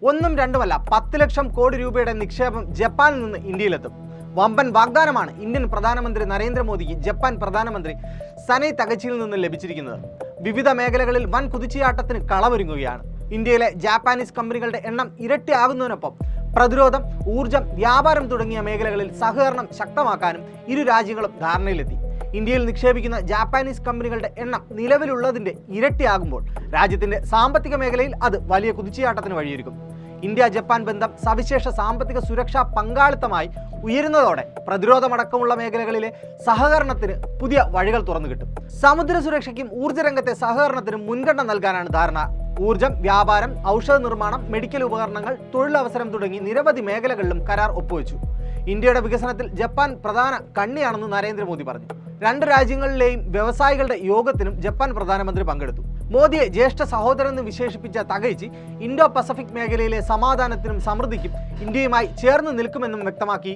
ഒന്നും രണ്ടുമല്ല 10 ലക്ഷം കോടി രൂപയുടെ നിക്ഷേപം ജപ്പാനിൽ നിന്ന് ഇന്ത്യയിലെത്തും. വമ്പൻ വാഗ്ദാനമാണ് ഇന്ത്യൻ പ്രധാനമന്ത്രി നരേന്ദ്രമോദിക്ക് ജപ്പാൻ പ്രധാനമന്ത്രി സനൈ തകച്ചിയിൽ നിന്ന് ലഭിച്ചിരിക്കുന്നത്. വിവിധ മേഖലകളിൽ വൻ കുതിച്ചുചാട്ടത്തിന് കളമൊരുങ്ങുകയാണ്. ഇന്ത്യയിലെ ജാപ്പാനീസ് കമ്പനികളുടെ എണ്ണം ഇരട്ടിയാകുന്നതിനൊപ്പം പ്രതിരോധം, ഊർജം, വ്യാപാരം തുടങ്ങിയ മേഖലകളിൽ സഹകരണം ശക്തമാക്കാനും ഇരു രാജ്യങ്ങളും ധാരണയിലെത്തി. ഇന്ത്യയിൽ നിക്ഷേപിക്കുന്ന ജാപ്പാനീസ് കമ്പനികളുടെ എണ്ണം നിലവിലുള്ളതിൻ്റെ ഇരട്ടിയാകുമ്പോൾ രാജ്യത്തിൻ്റെ സാമ്പത്തിക മേഖലയിൽ അത് വലിയ കുതിച്ചുചാട്ടത്തിന് വഴിയൊരുക്കും. ഇന്ത്യ ജപ്പാൻ ബന്ധം സവിശേഷ സാമ്പത്തിക സുരക്ഷാ പങ്കാളിത്തമായി ഉയരുന്നതോടെ പ്രതിരോധമടക്കമുള്ള മേഖലകളിലെ സഹകരണത്തിന് പുതിയ വഴികൾ തുറന്നു കിട്ടും. സമുദ്ര സുരക്ഷയ്ക്കും ഊർജ്ജ രംഗത്തെ സഹകരണത്തിനും മുൻഗണന നൽകാനാണ് ധാരണ. ഊർജം, വ്യാപാരം, ഔഷധ നിർമ്മാണം, മെഡിക്കൽ ഉപകരണങ്ങൾ, തൊഴിലവസരം തുടങ്ങി നിരവധി മേഖലകളിലും കരാർ ഒപ്പുവെച്ചു. ഇന്ത്യയുടെ വികസനത്തിൽ ജപ്പാൻ പ്രധാന കണ്ണിയാണെന്ന് നരേന്ദ്രമോദി പറഞ്ഞു. രണ്ട് രാജ്യങ്ങളിലെയും വ്യവസായികളുടെ യോഗത്തിനും ജപ്പാൻ പ്രധാനമന്ത്രി പങ്കെടുത്തു. മോദിയെ ജ്യേഷ്ഠ സഹോദരനെന്ന് വിശേഷിപ്പിച്ച തകൈച്ചി ഇൻഡോ പസഫിക് മേഖലയിലെ സമാധാനത്തിനും സമൃദ്ധിക്കും ഇന്ത്യയുമായി ചേർന്ന് നിൽക്കുമെന്നും വ്യക്തമാക്കി.